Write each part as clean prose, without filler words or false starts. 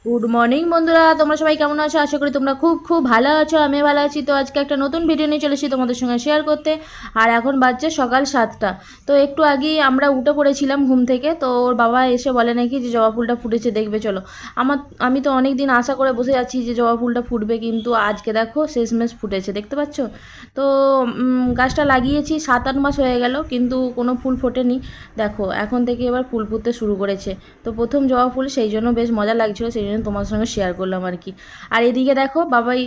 Good morning বন্ধুরা, তোমরা সবাই কেমন আছো? আশা করি তোমরা খুব খুব ভালো আছো। আমি ভালো আছি। তো আজকে একটা নতুন ভিডিও নিয়ে চলেছি তোমাদের সঙ্গে শেয়ার করতে। আর এখন বাজছে সকাল 7টা। তো একটু আগেই আমরা উঠে পড়েছিলাম ঘুম থেকে। তো ওর বাবা এসে বলে নাকি যে জবা ফুলটা ফুটেছে, দেখবে চলো। আমি তো অনেক দিন আশা করে বসে যাচ্ছি যে জবা ফুলটা ফুটবে, কিন্তু আজকে দেখো শেষমেশ ফুটেছে, দেখতে পাচ্ছ? তো গাছটা লাগিয়েছি 7-8 মাস হয়ে গেল, কিন্তু কোনো ফুল ফোটেনি। দেখো এখন থেকে এবার ফুল ফুটতে শুরু করেছে। তো প্রথম জবা ফুল, সেই জন্য বেশ মজা লাগছিল, সেই জন্য তোমার সঙ্গে শেয়ার করলাম আর কি। আর এদিকে দেখো বাবাই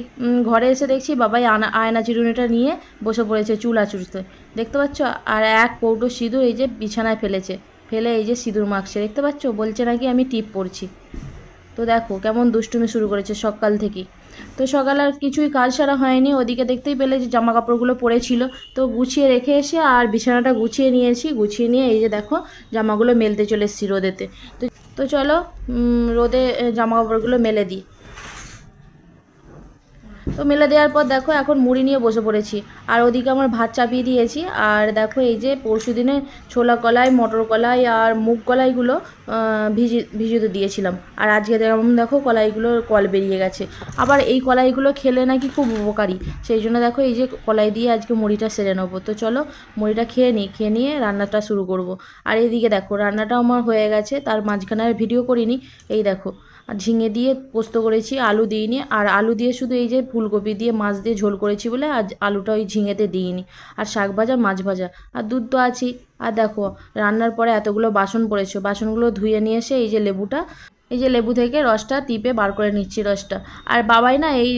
ঘরে এসে দেখছি বাবাই আয়না চিরুনিটা নিয়ে বসে পড়েছে চুল আঁচড়তে, দেখতে পাচ্ছ? আর এক কৌটো সিঁদুর এই যে বিছানায় ফেলেছে, ফেলে এই যে সিঁদুর মাখছে, দেখতে পাচ্ছ? বলছে নাকি আমি টিপ পড়ছি। তো দেখো কেমন দুষ্টুমি শুরু করেছে সকাল থেকেই। তো সকালে আর কিছুই কাজ সারা হয়নি, ওদিকে দেখতেই পেলে যে জামা কাপড়গুলো পড়েছিল, তো গুছিয়ে রেখে এসে আর বিছানাটা গুছিয়ে নিয়েছি। গুছিয়ে নিয়ে এই যে দেখো জামাগুলো মেলতে চলে এসেছি রোদেতে। তো তো চলো রোদে জামা কাপড়গুলো মেলে দিই। তো মেলে দেওয়ার পর দেখো এখন মুড়ি নিয়ে বসে পড়েছি। আর ওদিকে আমার ভাত চাপিয়ে দিয়েছি। আর দেখো এই যে পরশু দিনে ছোলা কলাই, মটর কলাই আর মুগ কলাইগুলো ভিজিয়ে দিয়েছিলাম। আর আজকে যেমন দেখো কলাইগুলোর কল বেরিয়ে গেছে। আবার এই কলাইগুলো খেলে নাকি খুব উপকারী, সেই জন্য দেখো এই যে কলাই দিয়ে আজকে মুড়িটা সেরে নেবো। তো চলো মুড়িটা খেয়ে নিই, খেয়ে নিয়ে রান্নাটা শুরু করব। আর এইদিকে দেখো রান্নাটা আমার হয়ে গেছে, তার মাঝখানে আর ভিডিও করিনি। এই দেখো আর ঝিঙে দিয়ে পোস্ত করেছি, আলু দিইনি। আর আলু দিয়ে শুধু এই যে ফুলকপি দিয়ে মাছ দিয়ে ঝোল করেছি বলে আজ আলুটা ওই ঝিঙেতে দিইনি। আর শাক ভাজা, মাছ ভাজা, আর দুধ তো আছেই। আর দেখো রান্নার পরে এতগুলো বাসন পড়েছে, বাসনগুলো ধুয়ে নিয়ে এসে এই যে লেবুটা, এই যে লেবু থেকে রসটা টিপে বার করে নিচ্ছি রসটা। আর বাবাই না এই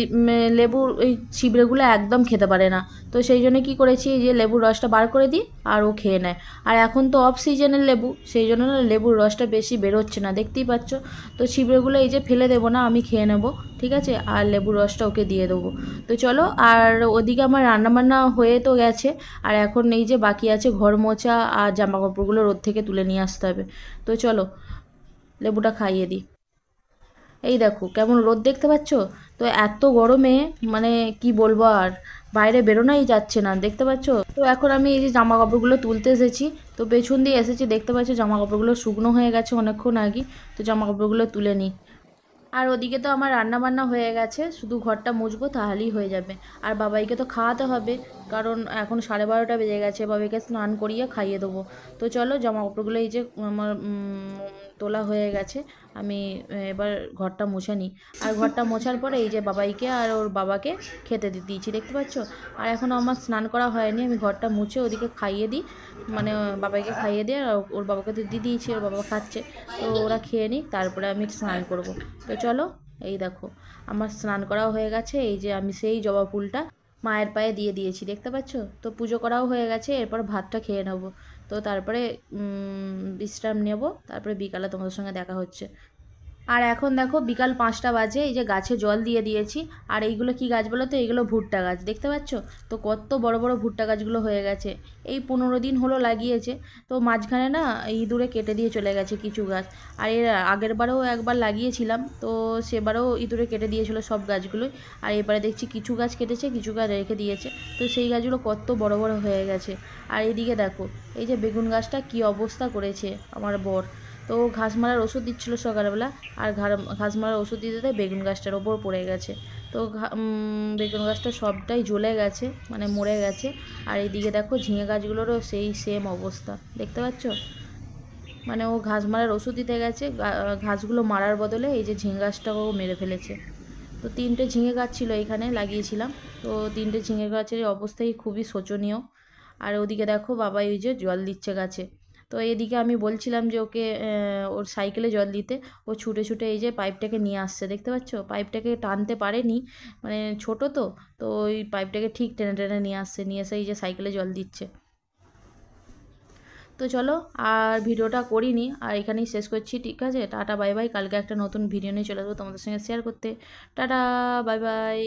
লেবুর এই ছিবড়েগুলো একদম খেতে পারে না। তো সেই জন্য কী করেছি, এই যে লেবুর রসটা বার করে দিই আর ও খেয়ে নেয়। আর এখন তো অফ সিজনের লেবু, সেই জন্য না লেবুর রসটা বেশি বেরোচ্ছে না, দেখতেই পাচ্ছ। তো ছিবড়েগুলো এই যে ফেলে দেবো না, আমি খেয়ে নেবো, ঠিক আছে? আর লেবুর রসটা ওকে দিয়ে দেবো। তো চলো, আর ওদিকে আমার রান্নাবান্না হয়ে তো গেছে। আর এখন এই যে বাকি আছে ঘর মোছা আর জামা কাপড়গুলো রোদ থেকে তুলে নিয়ে আসতে হবে। তো চলো লেবুটা খাইয়ে দিই। এই দেখো কেমন রোদ, দেখতে পাচ্ছ? তো এত গরমে মানে কি বলবো আর, বাইরে বেরোনোই যাচ্ছে না, দেখতে পাচ্ছ? তো এখন আমি এই যে জামা কাপড়গুলো তুলতে এসেছি। তো পেছন দিয়ে এসেছি, দেখতে পাচ্ছ জামা কাপড়গুলো শুকনো হয়ে গেছে অনেকক্ষণ আগে। তো জামা কাপড়গুলো তুলে নিই। আর ওদিকে তো আমার রান্না বান্না হয়ে গেছে, শুধু ঘরটা মুছবো তাহলেই হয়ে যাবে। আর বাবাইকে তো খাওয়াতে হবে, কারণ এখন 12:30টা বেজে গেছে, বাবাইকে স্নান করিয়ে খাইয়ে দেবো। তো চলো জামা কাপড়গুলো এই যে আমার তোলা হয়ে গেছে, আমি এবার ঘরটা মুছে নিই। আর ঘরটা মোছার পরে এই যে বাবাইকে আর ওর বাবাকে খেতে দিয়েছি, দেখতে পাচ্ছ? আর এখনও আমার স্নান করা হয়নি, আমি ঘরটা মুছে ওদিকে খাইয়ে দিই, মানে বাবাইকে খাইয়ে দিয়ে আর ওর বাবাকে তো দিয়ে দিয়েছি, ওর বাবা খাচ্ছে। তো ওরা খেয়ে নিই, তারপরে আমি স্নান করব। তো চলো, এই দেখো আমার স্নান করাও হয়ে গেছে। এই যে আমি সেই জবা ফুলটা মায়ের পায়ে দিয়ে দিয়েছি, দেখতে পাচ্ছ? তো পুজো করাও হয়ে গেছে, এরপর ভাতটা খেয়ে নেব। তো তারপরে বিশ্রাম নেব, তারপরে বিকালে তোমাদের সঙ্গে দেখা হচ্ছে। আর এখন দেখো বিকাল 5টা বাজে, এই যে গাছে জল দিয়ে দিয়েছি। আর এইগুলো কি গাছ বলো তো? এইগুলো ভুট্টা গাছ, দেখতে পাচ্ছ? তো কত বড় বড় ভুট্টা গাছগুলো হয়ে গেছে। এই 15 দিন হলো লাগিয়েছে। তো মাঝখানে না ইঁদুরে কেটে দিয়ে চলে গেছে কিছু গাছ। আর এর আগের বারেও একবার লাগিয়েছিলাম, তো সেবারেও ইঁদুরে কেটে দিয়েছিল সব গাছগুলোই। আর এবারে দেখছি কিছু গাছ কেটেছে, কিছু গাছ রেখে দিয়েছে। তো সেই গাছগুলো কত বড় বড় হয়ে গেছে। আর এদিকে দেখো এই যে বেগুন গাছটা কি অবস্থা করেছে আমার বর। তো ঘাস মারার ওষুধ দিচ্ছিল সকালবেলা, আর ঘাস মারার ওষুধ দিতে দিতে বেগুন গাছটার ওপর পড়ে গেছে। তো বেগুন গাছটা সবটাই জ্বলে গেছে, মানে মরে গেছে। আর এইদিকে দেখো ঝিঙে গাছগুলোরও সেই সেম অবস্থা, দেখতে পাচ্ছ? মানে ও ঘাস মারার ওষুধ দিতে গেছে, ঘাসগুলো মারার বদলে এই যে ঝিঙে গাছটাও মেরে ফেলেছে। তো 3টে ঝিঙে গাছ ছিল এইখানে লাগিয়েছিলাম। তো 3টে ঝিঙে গাছের অবস্থাই খুবই শোচনীয়। আর ওদিকে দেখো বাবা ওই যে জল দিচ্ছে গাছে। তো এদিকে আমি বলছিলাম যে ওকে ওর সাইকেলে জল দিতে, ও ছুটে ছুটে এই যে পাইপটাকে নিয়ে আসছে, দেখতে পাচ্ছ? পাইপটাকে টানতে পারেনি, মানে ছোট তো। তো ওই পাইপটাকে ঠিক টেনে টেনে নিয়ে আসছে, নিয়ে এসে এই যে সাইকেলে জল দিচ্ছে। তো চলো, আর ভিডিওটা করিনি, আর এখানেই শেষ করছি, ঠিক আছে? Tata bye bye. কালকে একটা নতুন ভিডিও নিয়ে চলে আসবো তোমাদের সঙ্গে শেয়ার করতে। Tata bye bye.